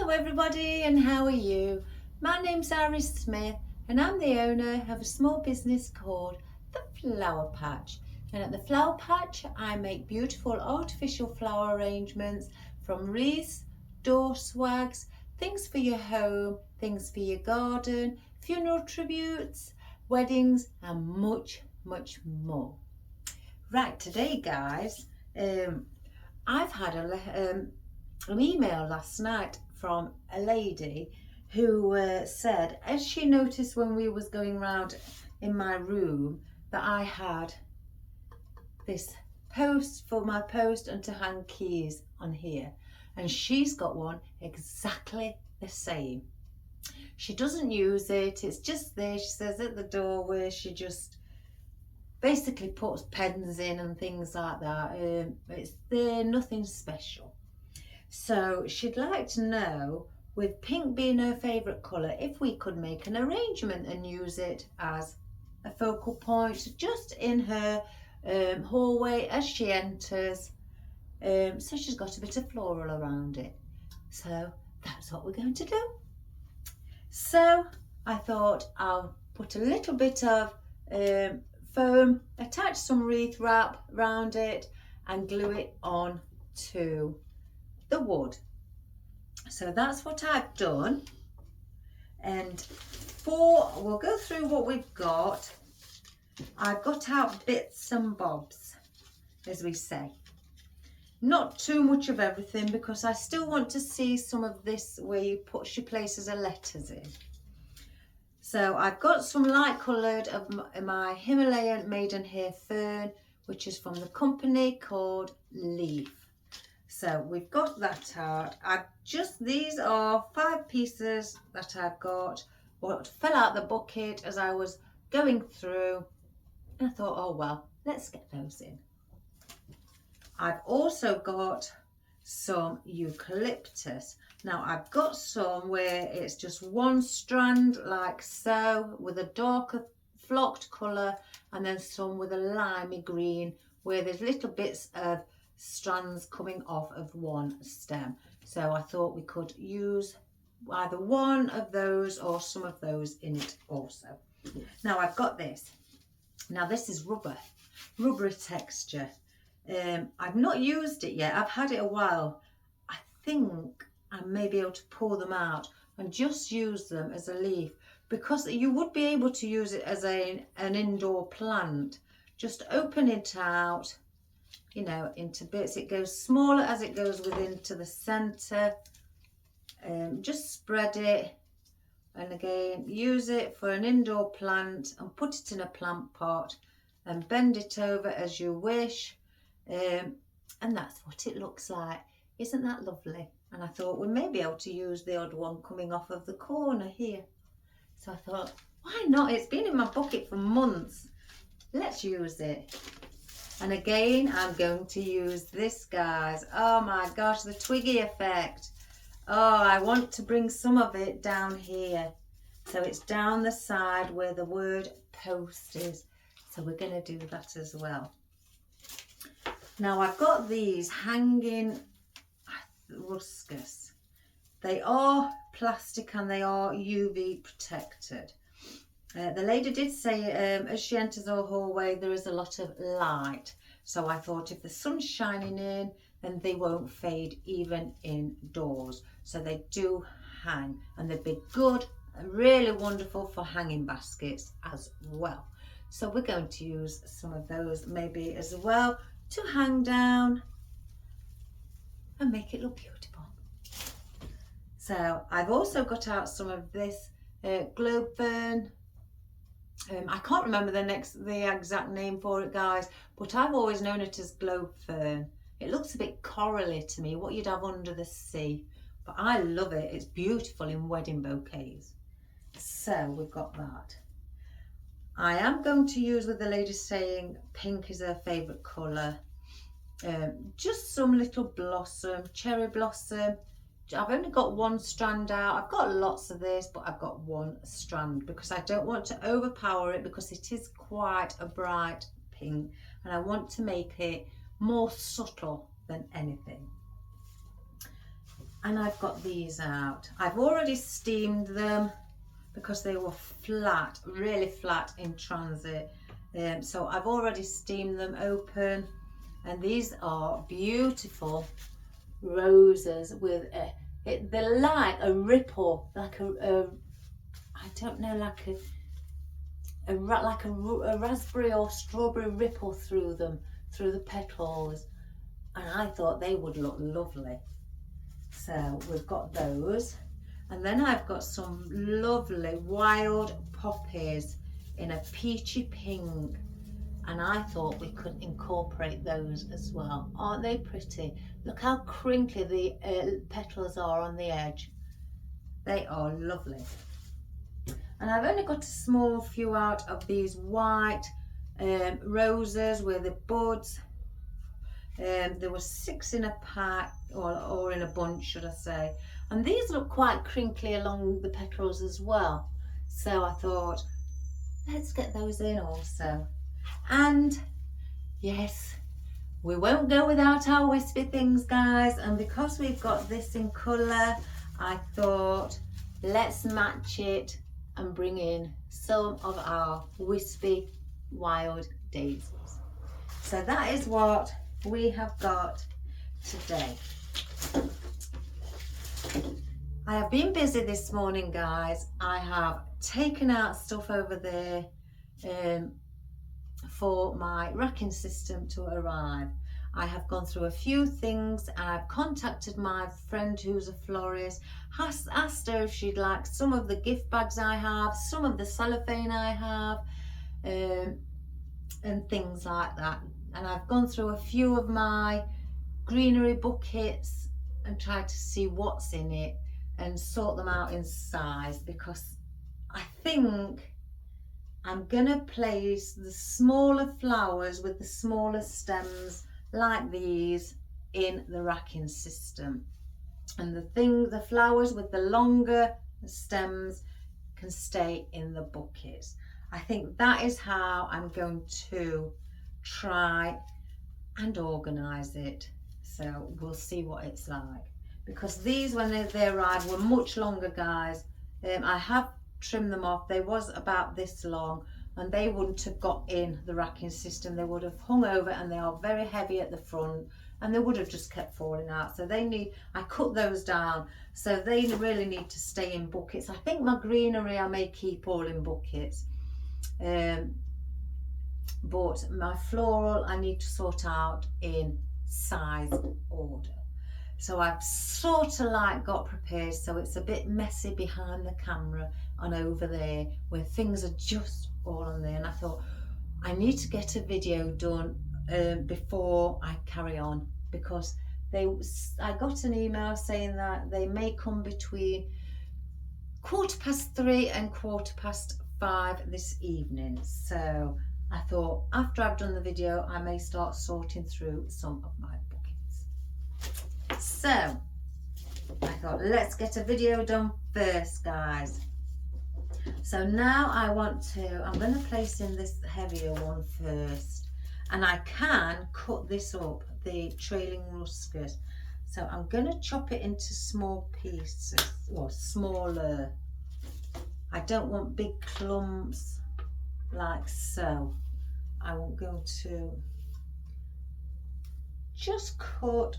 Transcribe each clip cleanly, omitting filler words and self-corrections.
Hello everybody, and how are you? My name's Iris Smith and I'm the owner of a small business called The Flower Patch. And at The Flower Patch I make beautiful artificial flower arrangements from wreaths, door swags, things for your home, things for your garden, funeral tributes, weddings and much more. Right, today guys, I've had an email last night from a lady who said, as she noticed when we was going round in my room, that I had this post for my post and to hang keys on here, and she's got one exactly the same. She doesn't use it, it's just there, she says, at the door where she just basically puts pens in and things like that. It's there, nothing special. So she'd like to know, with pink being her favourite colour, if we could make an arrangement and use it as a focal point just in her hallway as she enters. So she's got a bit of floral around it. So that's what we're going to do. So I thought I'll put a little bit of foam, attach some wreath wrap around it and glue it on to the wood. So that's what I've done, and we'll go through what we've got. I've got out bits and bobs, as we say, not too much of everything, because I still want to see some of this where she places her letters in. So I've got some light coloured of my Himalayan maidenhair fern, which is from the company called Leaf. So we've got that out. These are 5 pieces that I've got, what fell out the bucket as I was going through, and I thought, oh well, let's get those in. I've also got some eucalyptus. Now I've got some where it's just one strand like so, with a darker flocked colour, and then some with a limey green where there's little bits of strands coming off of one stem. So I thought we could use either one of those or some of those in it also. Now I've got this. Now this is rubbery texture. I've not used it yet. I've had it a while. I think I may be able to pull them out and just use them as a leaf, because you would be able to use it as an indoor plant. Just open it out, you know, into bits. It goes smaller as it goes within to the center. Just spread it, and again use it for an indoor plant and put it in a plant pot and bend it over as you wish, and that's what it looks like. Isn't that lovely? And I thought we may be able to use the odd one coming off of the corner here. So I thought, why not? It's been in my bucket for months. Let's use it. And again, I'm going to use this, guys. Oh my gosh, the twiggy effect. Oh, I want to bring some of it down here. So it's down the side where the word post is. So we're going to do that as well. Now I've got these hanging ruscus. They are plastic and they are UV protected. The lady did say as she enters our hallway there is a lot of light, so I thought if the sun's shining in then they won't fade even indoors. So they do hang, and they'd be good and really wonderful for hanging baskets as well. So we're going to use some of those maybe as well to hang down and make it look beautiful. So I've also got out some of this globe fern. I can't remember the exact name for it, guys, but I've always known it as globe fern. It looks a bit corally to me, what you'd have under the sea, but I love it. It's beautiful in wedding bouquets. So we've got that. I am going to use, with the lady saying pink is her favourite colour, just some little blossom, cherry blossom. I've only got one strand out. I've got lots of this, but I've got one strand because I don't want to overpower it, because it is quite a bright pink and I want to make it more subtle than anything. And I've got these out. I've already steamed them because they were flat, really flat in transit. So I've already steamed them open, and these are beautiful roses with they're like a ripple, like a I don't know, like a raspberry or strawberry ripple through them, through the petals, and I thought they would look lovely. So we've got those, and then I've got some lovely wild poppies in a peachy pink, and I thought we could incorporate those as well. Aren't they pretty? Look how crinkly the petals are on the edge. They are lovely. And I've only got a small few out of these white roses with the buds. There were 6 in a pack, or in a bunch, should I say. And these look quite crinkly along the petals as well. So I thought, let's get those in also. And yes, we won't go without our wispy things, guys. And because we've got this in colour, I thought, let's match it and bring in some of our wispy wild daisies. So that is what we have got today. I have been busy this morning, guys. I have taken out stuff over there for my racking system to arrive. I have gone through a few things, and I've contacted my friend who's a florist, asked her if she'd like some of the gift bags I have, some of the cellophane I have, and things like that. And I've gone through a few of my greenery buckets and tried to see what's in it and sort them out in size, because I think I'm gonna place the smaller flowers with the smaller stems like these in the racking system, and the flowers with the longer stems can stay in the buckets. I think that is how I'm going to try and organize it. So we'll see what it's like, because these, when they arrived, were much longer, guys. I have trimmed them off. They was about this long, and they wouldn't have got in the racking system. They would have hung over, and they are very heavy at the front, and they would have just kept falling out. So I cut those down, so they really need to stay in buckets. I think my greenery I may keep all in buckets, but my floral I need to sort out in size order. So I've sort of like got prepared, so it's a bit messy behind the camera and over there where things are just all on there. And I thought I need to get a video done before I carry on, because I got an email saying that they may come between 3:15 and 5:15 this evening. So I thought after I've done the video, I may start sorting through some of my buckets. So I thought, let's get a video done first, guys. So now I'm going to place in this heavier one first, and I can cut this up, the trailing ruscus. So I'm going to chop it into small pieces, or smaller. I don't want big clumps like so. I'm going to just cut,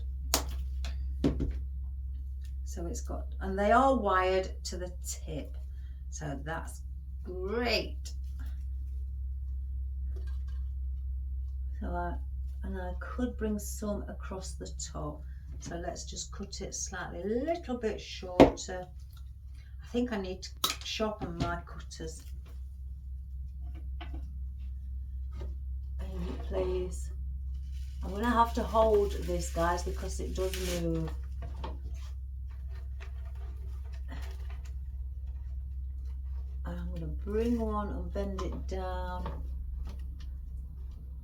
so it's got, and they are wired to the tip, so that's great. So I could bring some across the top, so let's just cut it slightly, a little bit shorter. I think I need to sharpen my cutters. And please, I'm going to have to hold this, guys, because it does move. And I'm going to bring one and bend it down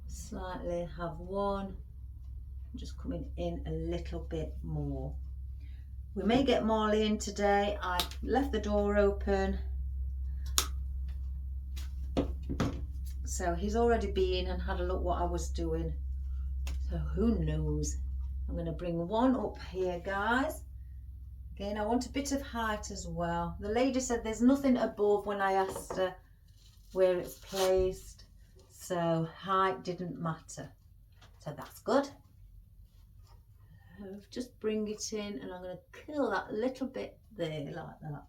slightly, have one, just coming in a little bit more. We may get Marley in today. I left the door open, so he's already been and had a look what I was doing, so who knows. I'm going to bring one up here, guys, Again, I want a bit of height as well. The lady said there's nothing above when I asked her where it's placed, so height didn't matter. So that's good. I'll just bring it in, and I'm going to curl that little bit there like that.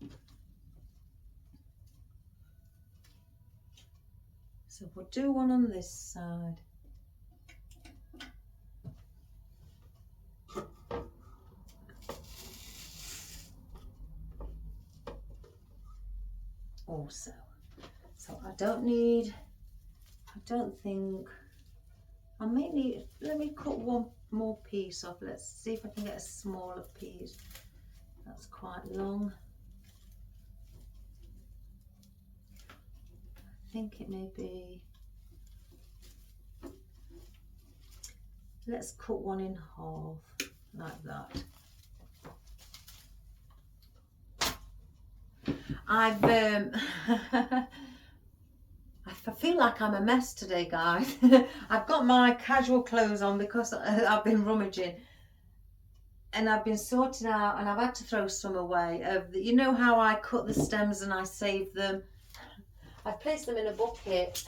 So we'll do one on this side. Also, so I don't think I may need, let me cut one more piece off. Let's see if I can get a smaller piece. That's quite long. I think it may be, let's cut one in half like that. I feel like I'm a mess today, guys. I've got my casual clothes on because I've been rummaging, and I've been sorting out, and I've had to throw some away. You know how I cut the stems and I save them? I've placed them in a bucket.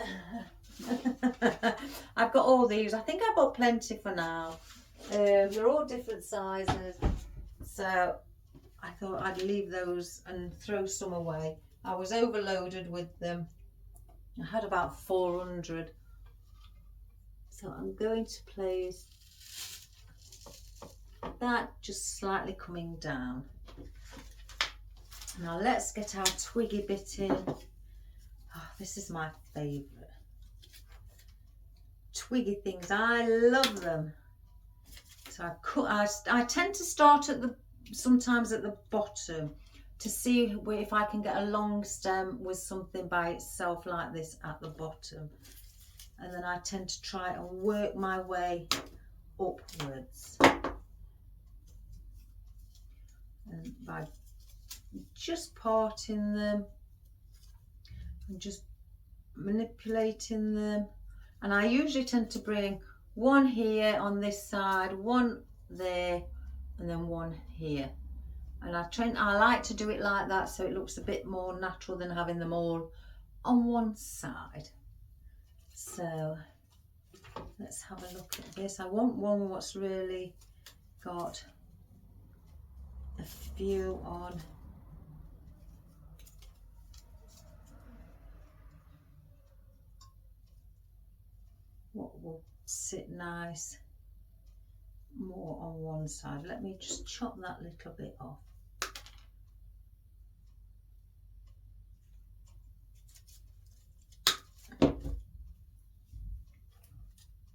I've got all these. I think I've got plenty for now. They're all different sizes, so I thought I'd leave those and throw some away. I was overloaded with them. I had about 400. So I'm going to place that just slightly coming down. Now let's get our twiggy bit in. Oh, this is my favourite. Twiggy things, I love them. So I tend to start at sometimes at the bottom to see if I can get a long stem with something by itself like this at the bottom, and then I tend to try and work my way upwards, and by just parting them and just manipulating them. And I usually tend to bring one here on this side, one there, and then one here. And I like to do it like that so it looks a bit more natural than having them all on one side. So let's have a look at this. I want one what's really got a few on. What will sit nice more on one side. Let me just chop that little bit off.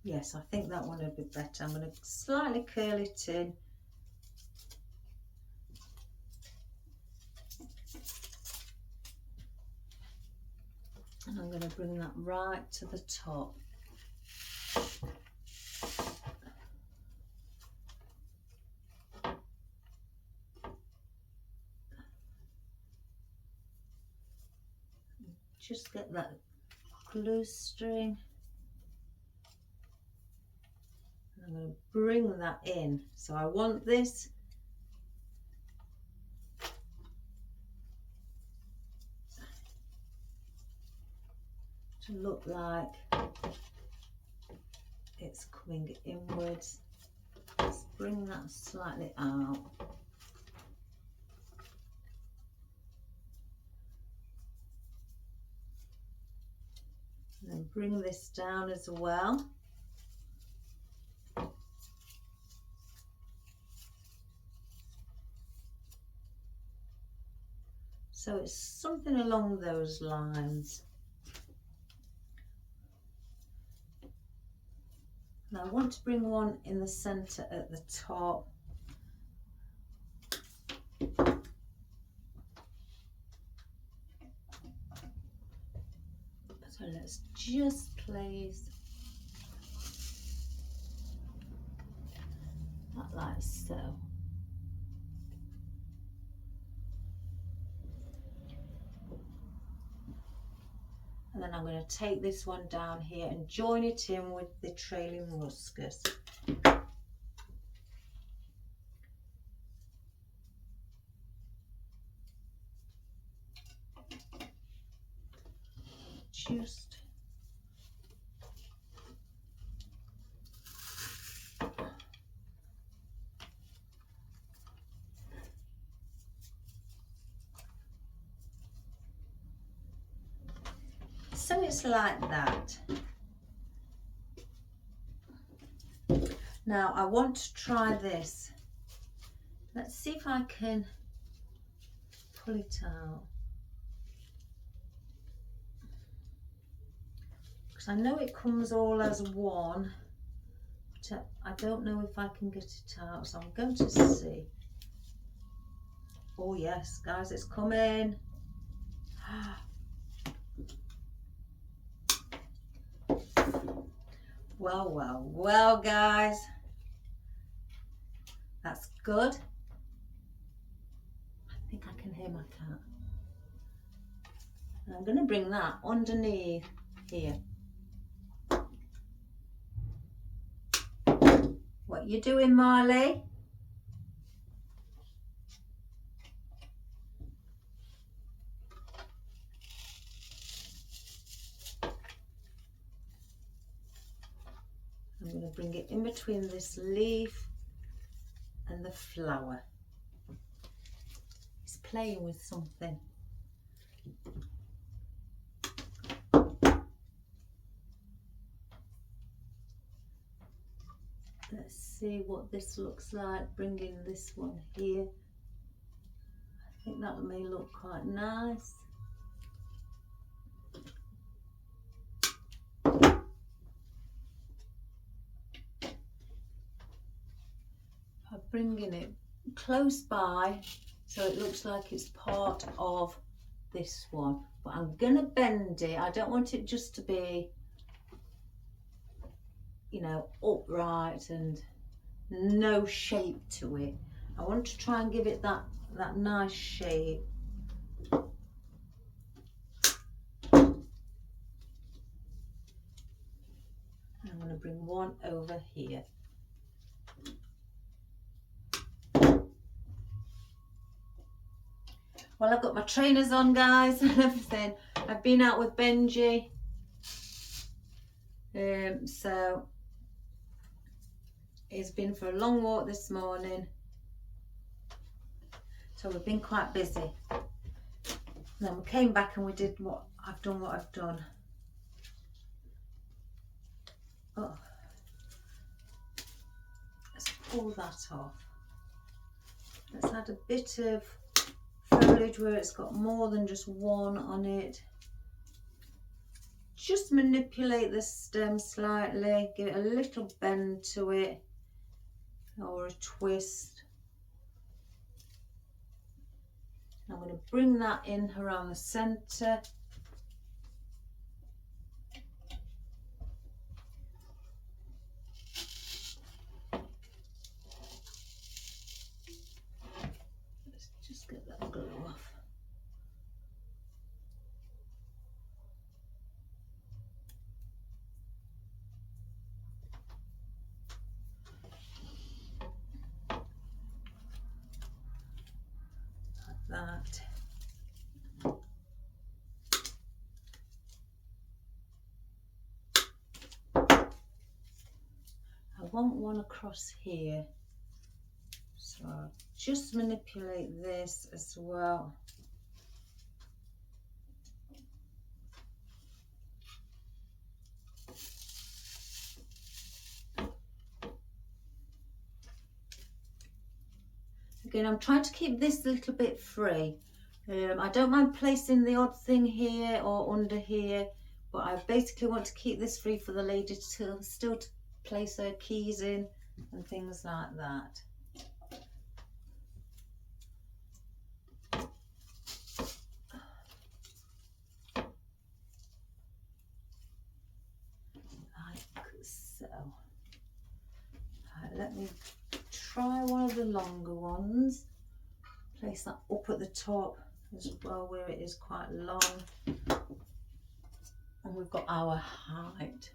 Yes, I think that one would be better. I'm going to slightly curl it in. And I'm going to bring that right to the top. Just get that glue string. I'm going to bring that in. So I want this to look like it's coming inwards. Let's bring that slightly out. And then bring this down as well. So it's something along those lines. And I want to bring one in the centre at the top. So let's just place that like so. And then I'm going to take this one down here and join it in with the trailing ruscus. just so it's like that. Now I want to try this. Let's see if I can pull it out. Because I know it comes all as one, but I don't know if I can get it out, so I'm going to see. Oh yes, guys, it's coming. Well, well, well, guys. That's good. I think I can hear my cat. And I'm going to bring that underneath here. What you doing, Marley? I'm going to bring it in between this leaf and the flower. It's playing with something. Let's see what this looks like, bringing this one here. I think that may look quite nice. I'm bringing it close by so it looks like it's part of this one, but I'm gonna bend it. I don't want it just to be, you know, upright and no shape to it. I want to try and give it that nice shape. I'm going to bring one over here. Well, I've got my trainers on, guys, and everything. I've been out with Benji, so he's been for a long walk this morning, so we've been quite busy. And then we came back and we did what I've done. Oh, let's pull that off. Let's add a bit of foliage where it's got more than just one on it. Just manipulate the stem slightly, give it a little bend to it or a twist. I'm going to bring that in around the centre. Let's just get that glue off. That. I want one across here, so I'll just manipulate this as well. Again, I'm trying to keep this a little bit free. I don't mind placing the odd thing here or under here, but I basically want to keep this free for the lady to still to place her keys in and things like that. Like so. Right, let me try one of the longer ones. Place that up at the top as well where it is quite long. And we've got our height.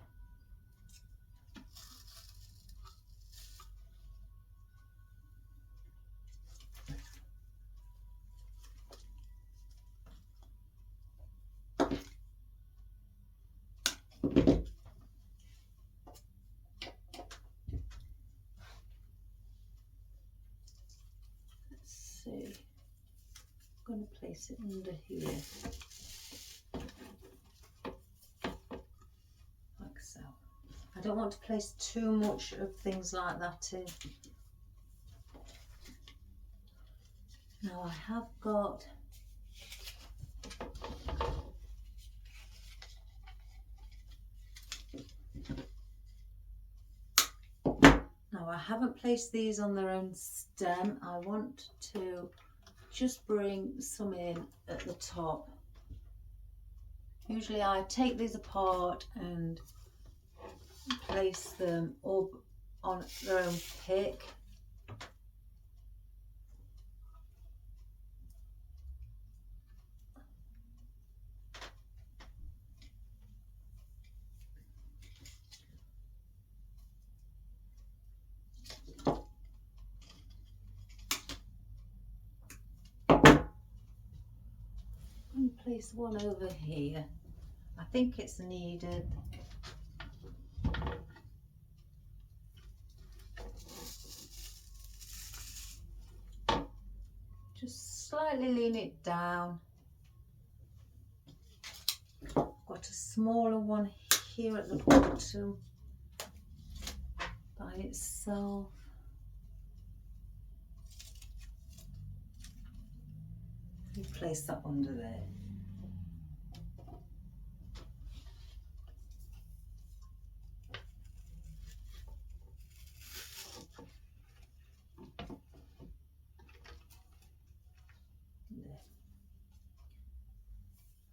see. I'm going to place it under here, like so. I don't want to place too much of things like that in. Now I have got I haven't placed these on their own stem. I want to just bring some in at the top. Usually I take these apart and place them up on their own pick. And place one over here. I think it's needed. Just slightly lean it down. Got a smaller one here at the bottom by itself. You place that under there.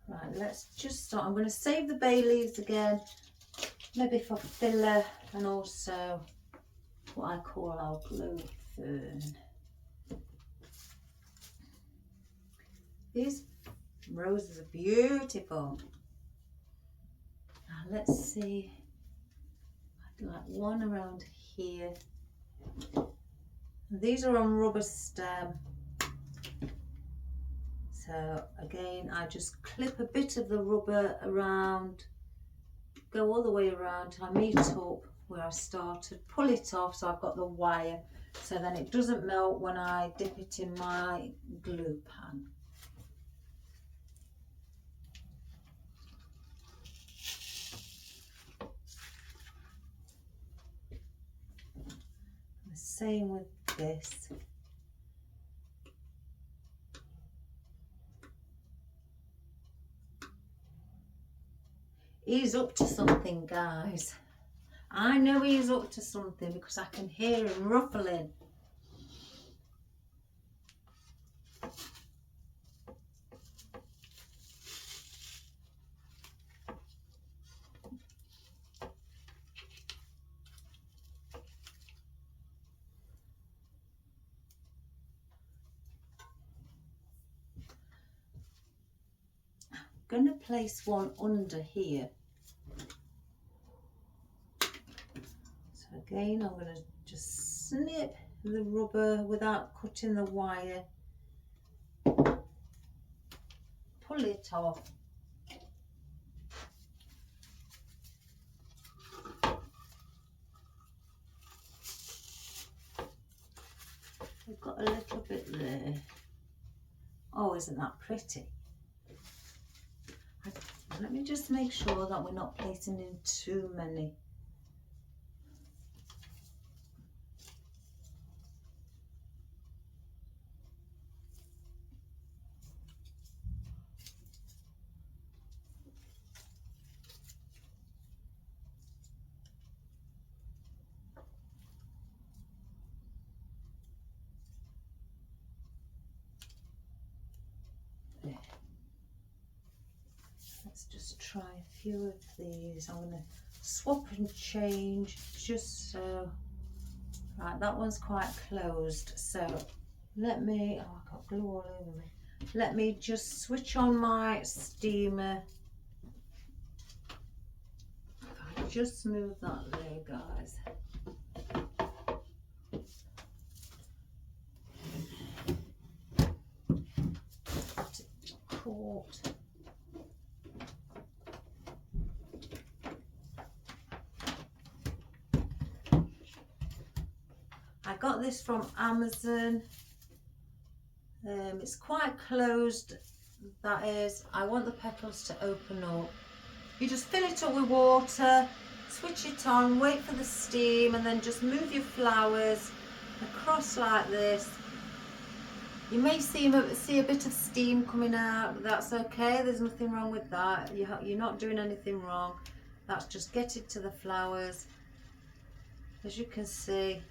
Right, let's just start. I'm going to save the bay leaves again, maybe for filler, and also what I call our blue fern. These roses are beautiful. Now let's see, I'd like one around here. These are on rubber stem. So again, I just clip a bit of the rubber around, go all the way around till I meet up where I started, pull it off so I've got the wire, so then it doesn't melt when I dip it in my glue pan. The same with this. He's up to something, guys. I know he's up to something because I can hear him ruffling. I'm going to place one under here. Again, I'm going to just snip the rubber without cutting the wire, pull it off, we've got a little bit there. Oh, isn't that pretty? Let me just make sure that we're not placing in too many. Let's just try a few of these. I'm going to swap and change just so. Right, that one's quite closed, so let me, oh, I've got glue all over me. Let me just switch on my steamer. If I just move that there, guys. Caught. I got this from Amazon. It's quite closed, that is. I want the petals to open up. You just fill it up with water, switch it on, wait for the steam, and then just move your flowers across like this. You may see a bit of steam coming out, but that's okay. There's nothing wrong with that. You're not doing anything wrong. That's just get it to the flowers. As you can see,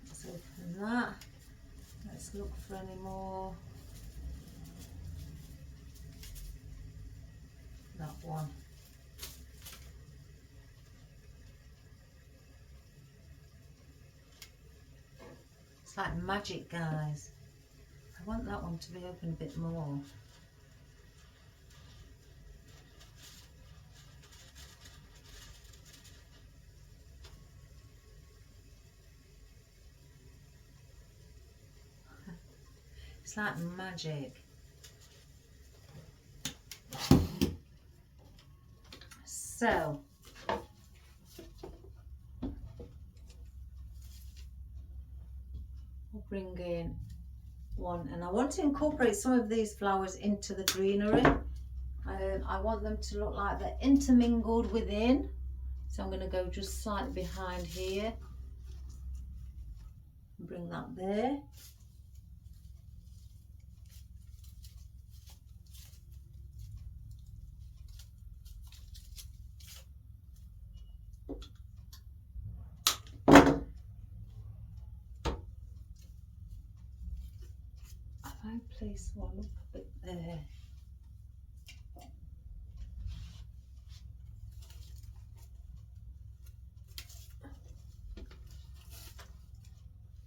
let's open that. Let's look for any more. That one. It's like magic, guys. I want that one to be open a bit more. It's like magic. So, we'll bring in one, and I want to incorporate some of these flowers into the greenery. I want them to look like they're intermingled within. So I'm going to go just slightly behind here and bring that there. I place one up a bit there.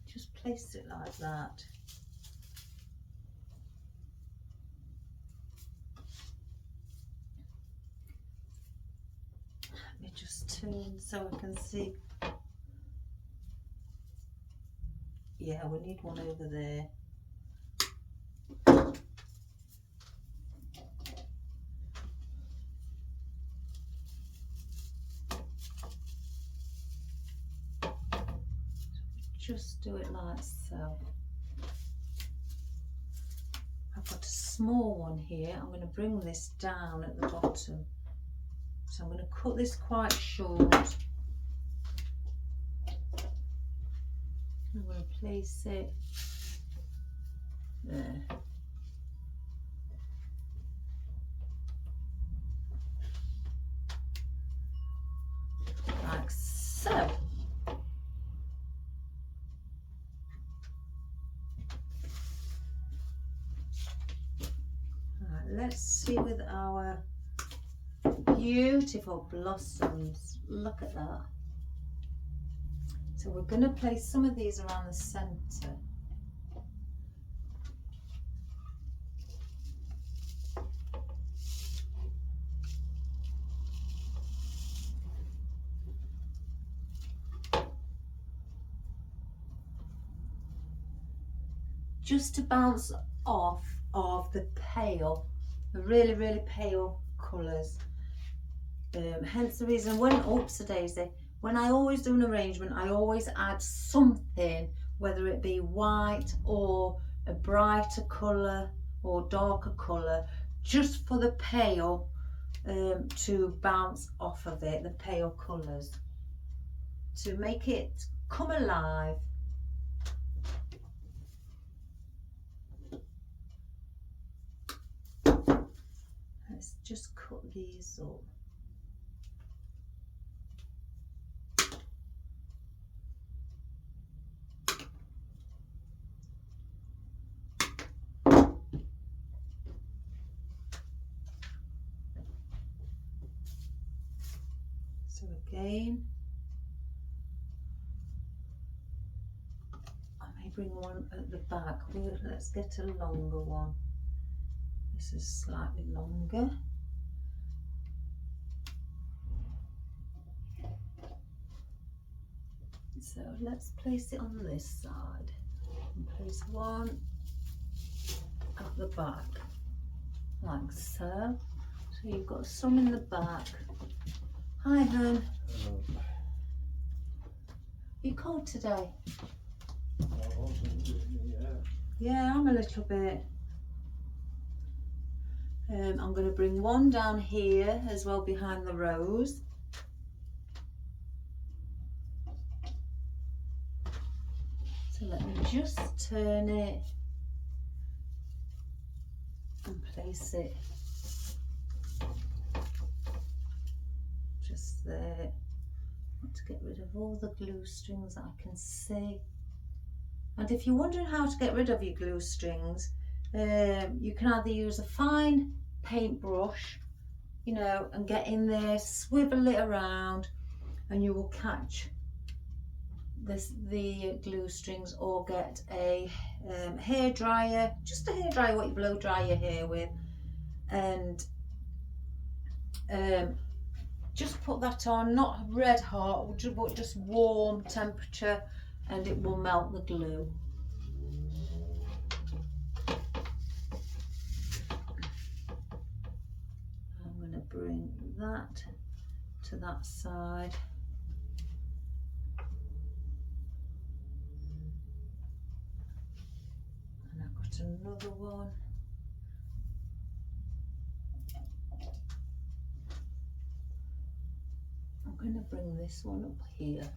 Just place it like that. Let me just turn so I can see. Yeah, we need one over there. Just do it like so. I've got a small one here. I'm going to bring this down at the bottom. So I'm going to cut this quite short. I'm going to place it there. Like so. Let's see with our beautiful blossoms. Look at that. So we're going to place some of these around the centre. Just to bounce off of the pale, the really, really pale colours. Hence the reason when, oops a daisy, when I always do an arrangement, I always add something, whether it be white or a brighter colour or darker colour, just for the pale to bounce off of it, the pale colours, to make it come alive. Let's just cut these up. So again, I may bring one at the back. Let's get a longer one. This is slightly longer. So let's place it on this side and place one at the back, like so. So you've got some in the back Hi, hon. You cold today? Yeah, I'm a little bit. I'm going to bring one down here as well behind the rose. So let me just turn it and place it just there. I want to get rid of all the glue strings that I can see. And if you're wondering how to get rid of your glue strings, you can either use a fine paintbrush, you know, and get in there, swivel it around, and you will catch the glue strings, or get a hair dryer, just a hair dryer, what you blow dry your hair with, and just put that on, not red hot, but just warm temperature, and it will melt the glue. I'm going to bring that to that side. And I've got another one. I'm going to bring this one up here.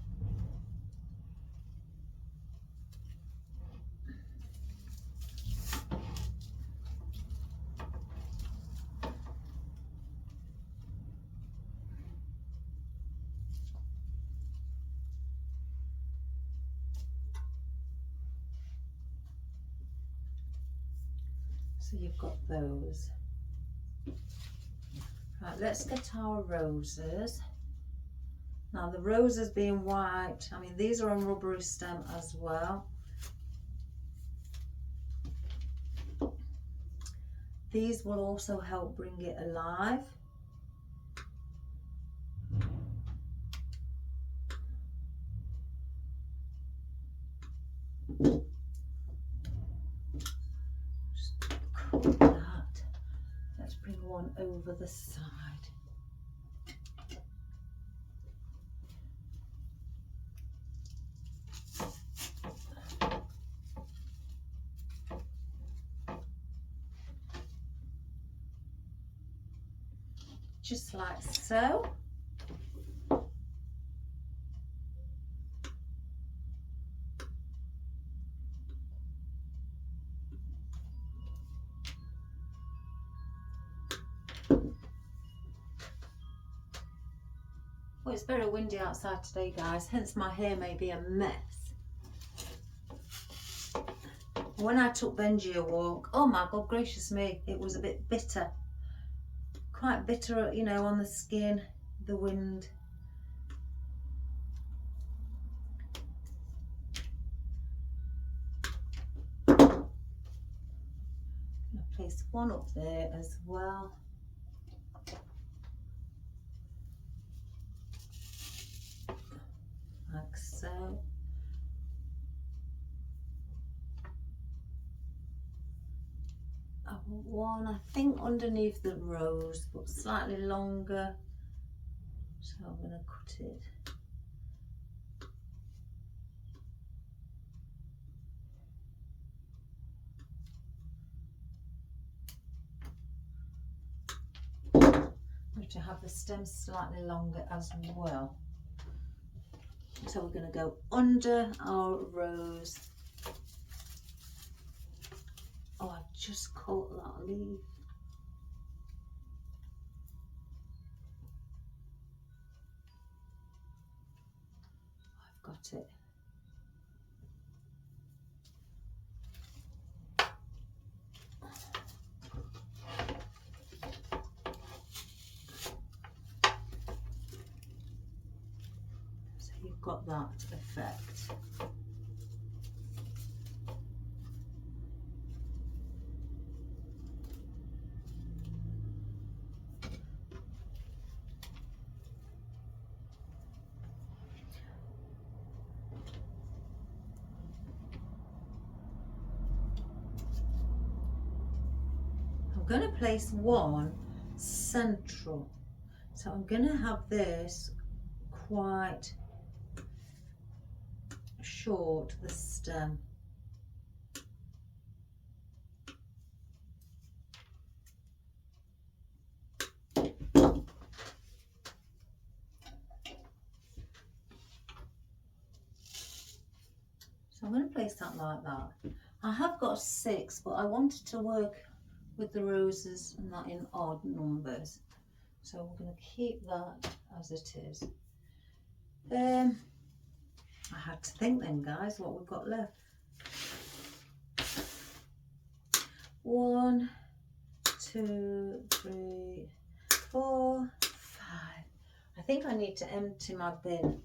So you've got those. Right, let's get our roses. Now the roses being white, I mean these are on rubbery stem as well. These will also help bring it alive. Just cut that. Let's bring one over the side. Just like so. Well, it's very windy outside today, guys, hence my hair may be a mess. When I took Benji a walk, oh my God gracious me, it was a bit bitter. Quite bitter, you know, on the skin, the wind. I'm going to place one up there as well. Like so. I want one, I think, underneath the rose, but slightly longer. So I'm going to cut it. I'm going to have the stem slightly longer as well. So we're going to go under our rose. Oh, I've just caught that leaf. I've got it. So you've got that effect. I'm going to place one central. So I'm going to have this quite short, the stem. So I'm going to place that like that. I have got 6, but I wanted to work with the roses and that in odd numbers. So we're going to keep that as it is. I had to think then, guys, what we've got left. 1, 2, 3, 4, 5. I think I need to empty my bin.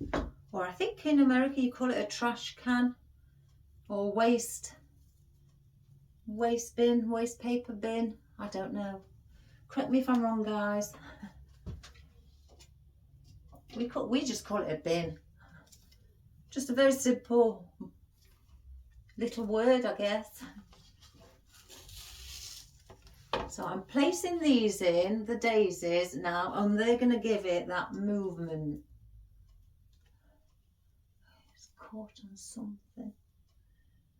Or I think in America you call it a trash can. Or waste bin, waste paper bin. I don't know. Correct me if I'm wrong, guys. We just call it a bin. Just a very simple little word, I guess. So I'm placing these in, the daisies now, and they're going to give it that movement. It's caught on something.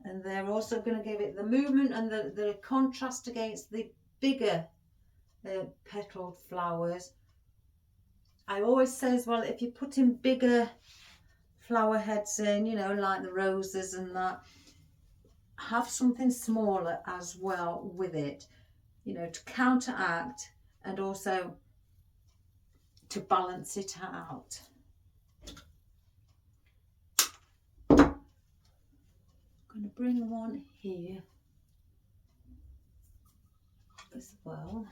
And they're also going to give it the movement and the contrast against the bigger petaled flowers. I always say as well, if you're putting bigger flower heads in, you know, like the roses and that, have something smaller as well with it, you know, to counteract and also to balance it out. I'm going to bring one here as well.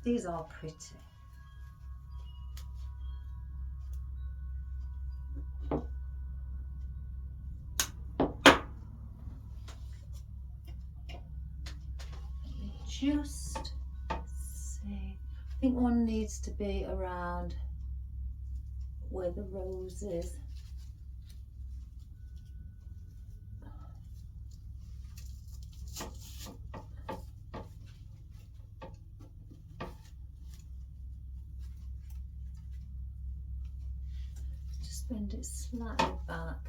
These are pretty. Just see. I think one needs to be around where the rose is. Just bend it slightly back.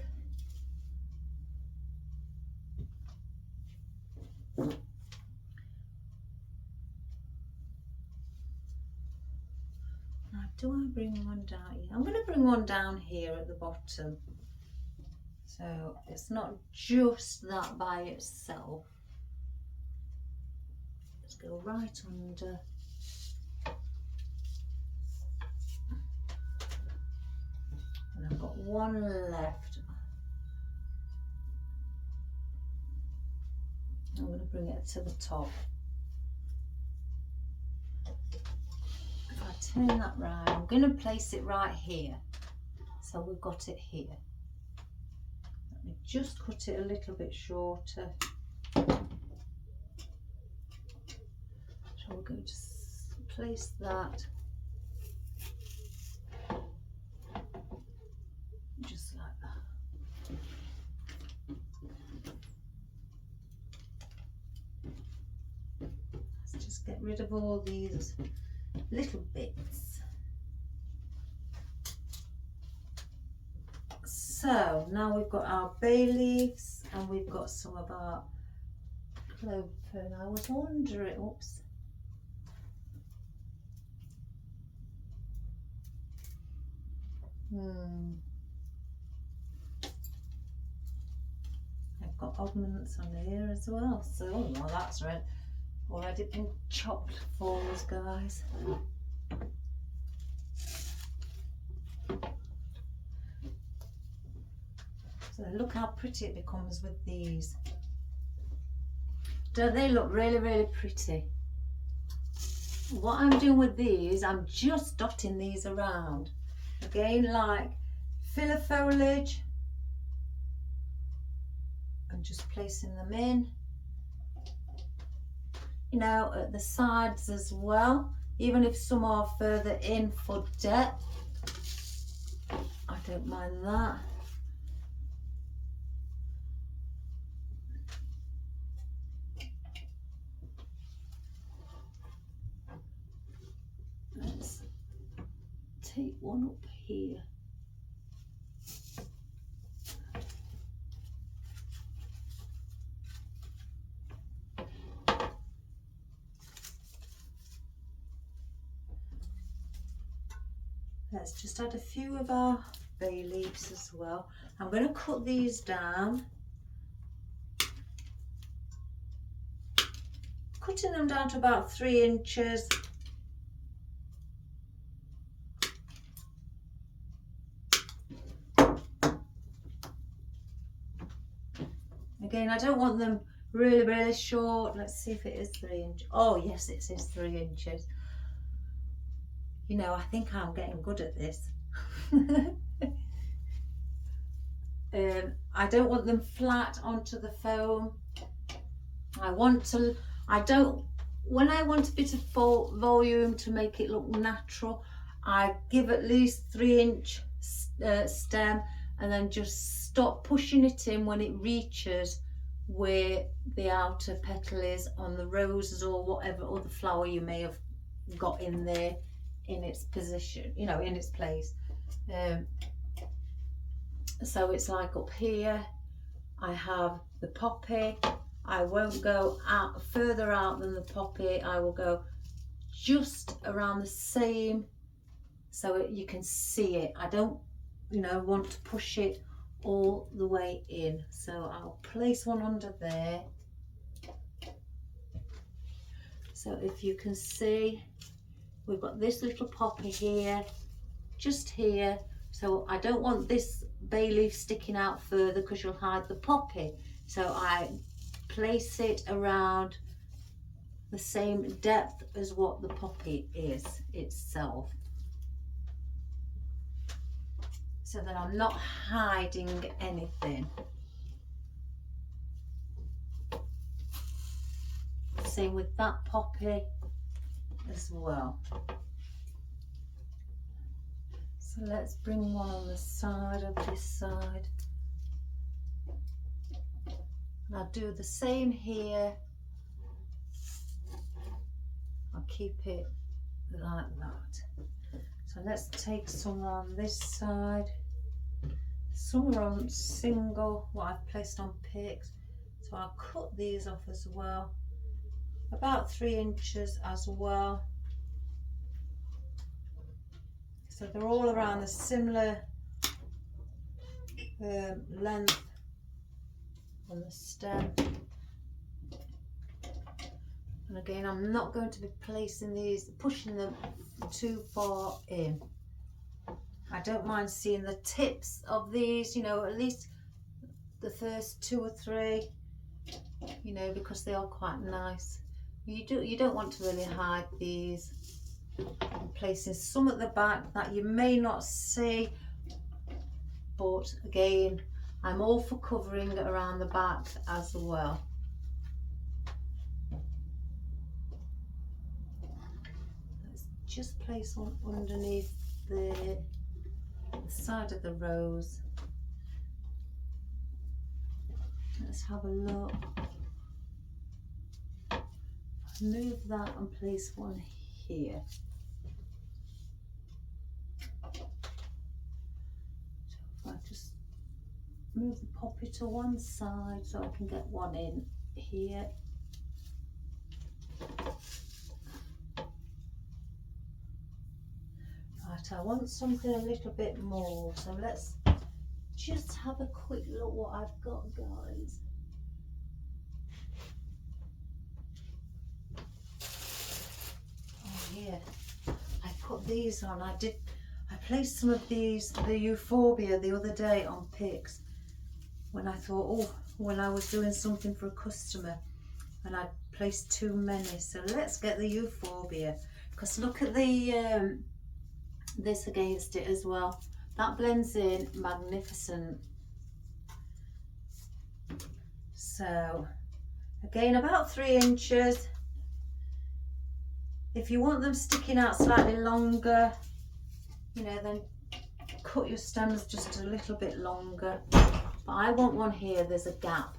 Do I bring one down here? I'm going to bring one down here at the bottom. So it's not just that by itself. Let's go right under. And I've got one left. I'm going to bring it to the top. Turn that round. I'm going to place it right here. So we've got it here. Let me just cut it a little bit shorter. So we're going to place that just like that. Let's just get rid of all these little bits. So now we've got our bay leaves and we've got some of our clove fern. I was wondering, oops. I've got oddments on here as well. So, oh, well, that's red. Already been chopped for us, guys. So look how pretty it becomes with these. Don't they look really, really pretty? What I'm doing with these, I'm just dotting these around. Again, like filler foliage. And just placing them in. You know, at the sides as well, even if some are further in for depth, I don't mind that. take one up here. Let's just add a few of our bay leaves as well. I'm going to cut these down. Cutting them down to about 3 inches. Again, I don't want them really short. Let's see if it is 3 inches. Oh yes, it is 3 inches. You know, I think I'm getting good at this. I don't want them flat onto the foam. When I want a bit of volume to make it look natural, I give at least 3-inch stem and then just stop pushing it in when it reaches where the outer petal is on the roses or whatever other flower you may have got in there in its position, you know, in its place. So it's like up here I have the poppy. I won't go out further out than the poppy. I will go just around the same so you can see it. I don't, you know, want to push it all the way in. So I'll place one under there. So if you can see, we've got this little poppy here, just here. So I don't want this bay leaf sticking out further because you'll hide the poppy. So I place it around the same depth as what the poppy is itself. So that I'm not hiding anything. Same with that poppy as well. So let's bring one on the side of this side. And I'll do the same here. I'll keep it like that. So let's take some on this side. Some are on single, what I've placed on picks. So I'll cut these off as well. About 3 inches as well. So they're all around a similar length on the stem. And again, I'm not going to be placing these, pushing them too far in. I don't mind seeing the tips of these, you know, at least the first 2 or 3, you know, because they are quite nice. You don't want to really hide these. I'm placing some at the back that you may not see, but again, I'm all for covering around the back as well. Let's just place one underneath the side of the rose. Let's have a look. Move that and place one here. So if I just move the poppy to one side so I can get one in here. Right, I want something a little bit more, so let's just have a quick look what I've got, guys. Oh yeah, I put these on. I placed some of these, the euphorbia, the other day on picks when I thought, oh, when I was doing something for a customer and I placed too many. So let's get the euphorbia, because look at the this against it as well. That blends in magnificent. So again, about 3 inches. If you want them sticking out slightly longer, you know, then cut your stems just a little bit longer. But I want one here, there's a gap.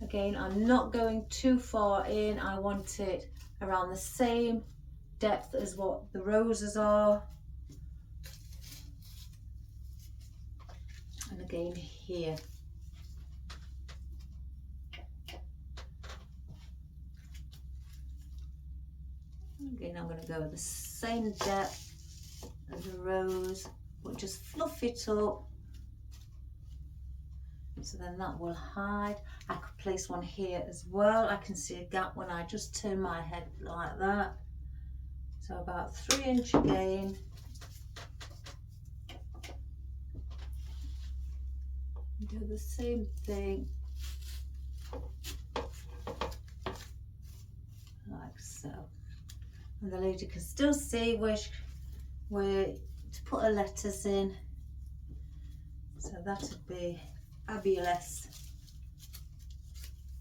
Again, I'm not going too far in. I want it around the same depth as what the roses are. And again here. Again, I'm going to go with the same depth as the rose, but just fluff it up. So then that will hide. I could place one here as well. I can see a gap when I just turn my head like that. So about 3 inch again. Do the same thing. Like so. And the lady can still see where to put her letters in. So that would be fabulous.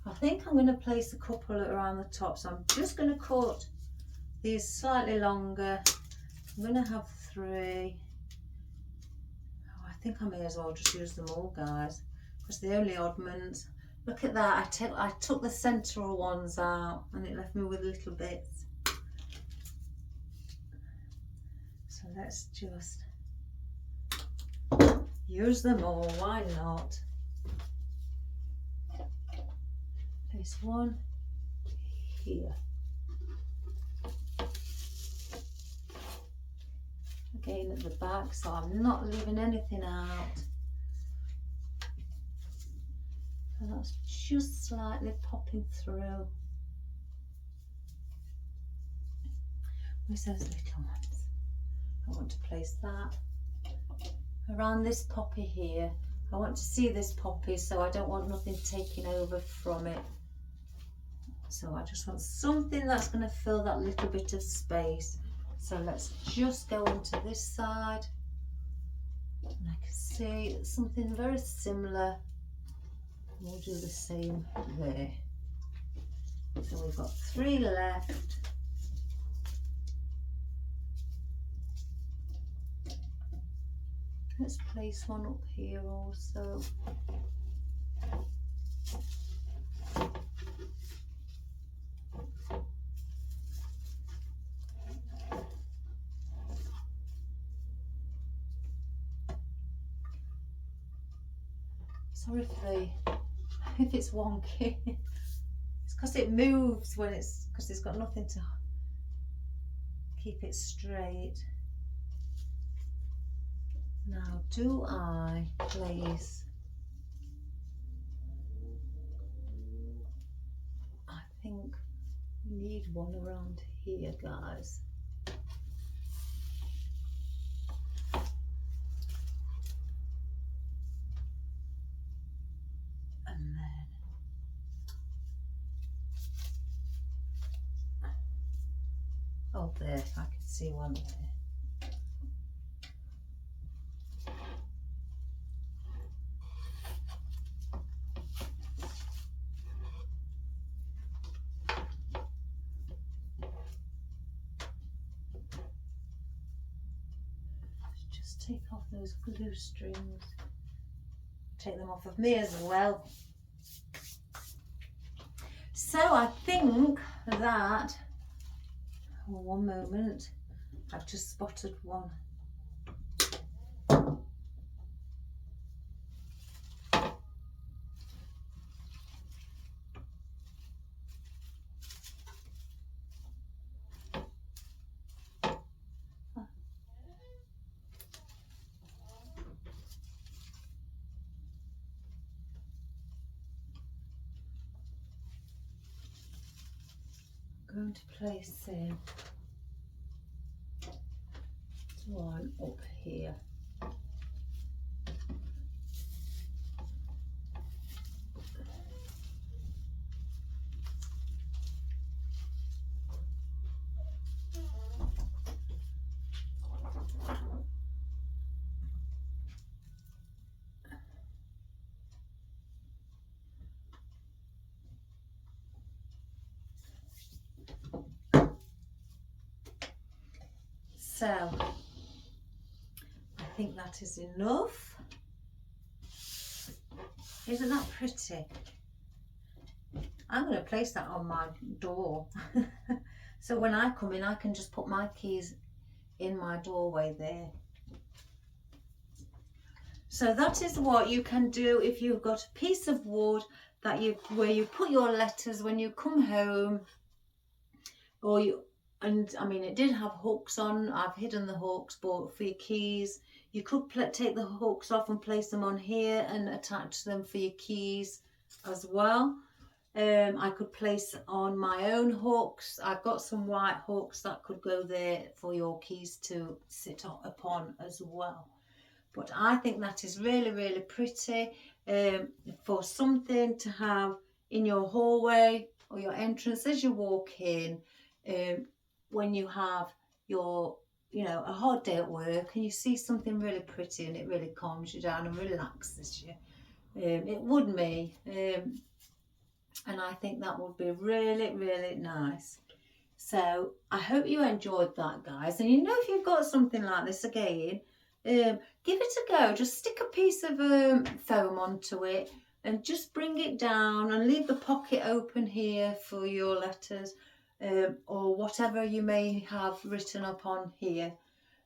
I think I'm going to place a couple around the top, so I'm just going to cut these slightly longer. I'm going to have 3. Oh, I think I may as well just use them all, guys, because they're only odd ones. Look at that, I took the central ones out and it left me with little bits. So let's just use them all, why not? Place one here. Again at the back, so I'm not leaving anything out. And that's just slightly popping through. Where's those little ones? I want to place that around this poppy here. I want to see this poppy, so I don't want nothing taking over from it. So I just want something that's going to fill that little bit of space. So let's just go onto this side. And I can see something very similar. We'll do the same there. So we've got 3 left. Let's place one up here also. Sorry if it's wonky. It's because it moves when because it's got nothing to keep it straight. Now, do I place, I think we need one around here, guys. And then oh, there, I can see one there. Take off those glue strings, take them off of me as well. So I think that, oh, one moment, I've just spotted one. Going to place in one up here. So I think that is enough. Isn't that pretty? I'm going to place that on my door. So when I come in, I can just put my keys in my doorway there. So that is what you can do if you've got a piece of wood that where you put your letters when you come home, and I mean, it did have hooks on. I've hidden the hooks, but for your keys, you could take the hooks off and place them on here and attach them for your keys as well. I could place on my own hooks. I've got some white hooks that could go there for your keys to sit upon as well. But I think that is really, really pretty for something to have in your hallway or your entrance as you walk in, when you have your, a hard day at work and you see something really pretty and it really calms you down and relaxes you. It would me. And I think that would be really, really nice. So I hope you enjoyed that, guys. And if you've got something like this again, give it a go. Just stick a piece of foam onto it and just bring it down and leave the pocket open here for your letters, or whatever you may have written up on here,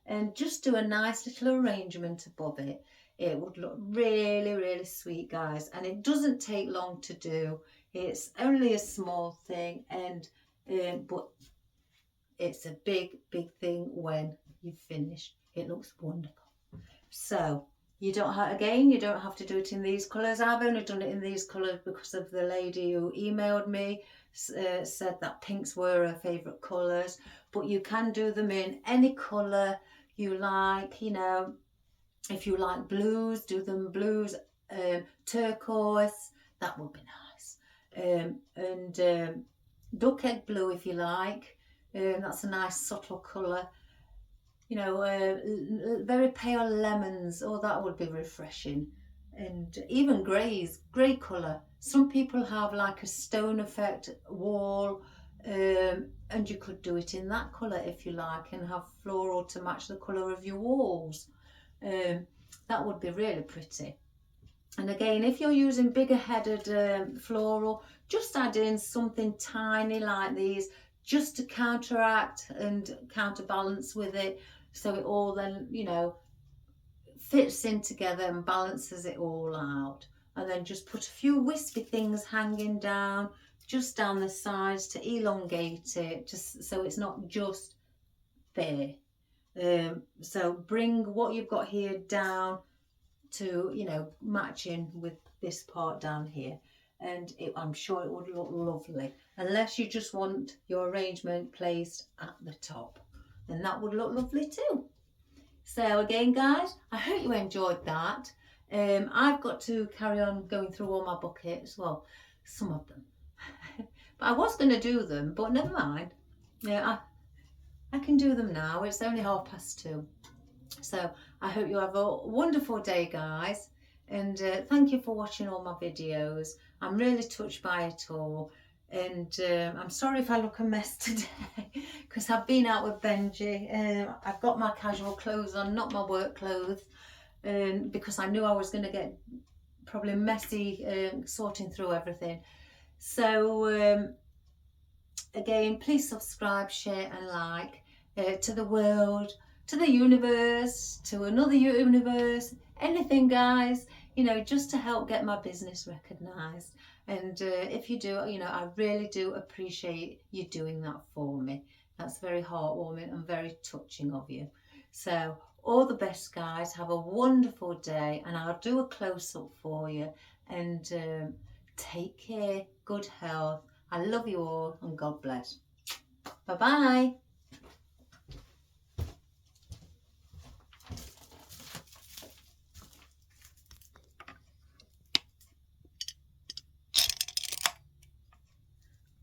and just do a nice little arrangement above it. It would look really, really sweet, guys, and it doesn't take long to do. It's only a small thing, and but it's a big, big thing when you finish. It looks wonderful. So you don't have to do it in these colours. I've only done it in these colours because of the lady who emailed me, said that pinks were her favourite colours, but you can do them in any colour you like. If you like blues, do them blues, turquoise, that would be nice, and duck egg blue if you like. That's a nice subtle colour. Very pale lemons, that would be refreshing. And even grey colour. Some people have like a stone effect wall, and you could do it in that colour if you like, and have floral to match the colour of your walls. That would be really pretty. And again, if you're using bigger headed floral, just add in something tiny like these, just to counteract and counterbalance with it, so it all then fits in together and balances it all out. And then just put a few wispy things hanging down, just down the sides to elongate it, just so it's not just there. So bring what you've got here down to matching with this part down here, and I'm sure it would look lovely, unless you just want your arrangement placed at the top, then that would look lovely too. So again, guys, I hope you enjoyed that. I've got to carry on going through all my buckets, well, some of them, but I was going to do them, but never mind. I can do them now. It's only 2:30. So I hope you have a wonderful day, guys, and thank you for watching all my videos. I'm really touched by it all, and I'm sorry if I look a mess today because I've been out with Benji. I've got my casual clothes on, not my work clothes, because I knew I was going to get probably messy sorting through everything. So again, please subscribe, share and like, to the world, to the universe, to another universe, anything, guys, just to help get my business recognised. And if you do, I really do appreciate you doing that for me. That's very heartwarming and very touching of you. So all the best, guys. Have a wonderful day, and I'll do a close-up for you. And take care, good health. I love you all, and God bless. Bye-bye.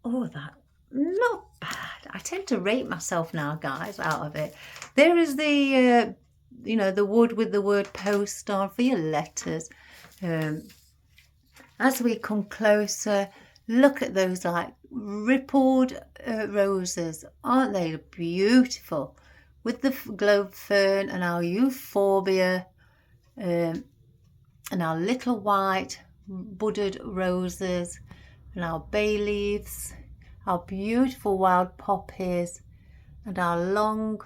Oh, that, not bad. I tend to rate myself now, guys, out of it. There is the, the wood with the word post on for your letters. As we come closer, look at those like rippled roses. Aren't they beautiful? With the globe fern and our euphorbia, and our little white budded roses, and our bay leaves, our beautiful wild poppies, and our long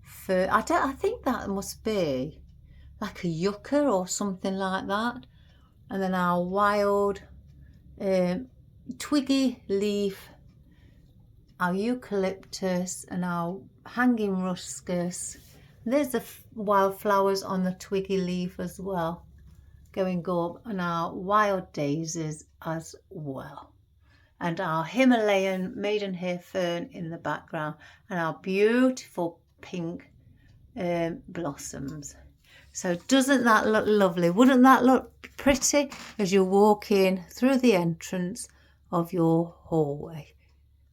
fern. I think that must be like a yucca or something like that. And then our wild twiggy leaf, our eucalyptus, and our hanging ruscus. There's the wildflowers on the twiggy leaf as well, going up, and our wild daisies as well. And our Himalayan maidenhair fern in the background, and our beautiful pink blossoms. So doesn't that look lovely? Wouldn't that look pretty as you're walking through the entrance of your hallway?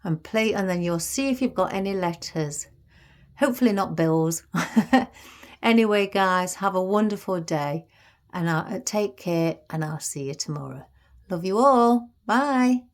And then you'll see if you've got any letters. Hopefully not bills. Anyway, guys, have a wonderful day, and take care, and I'll see you tomorrow. Love you all. Bye.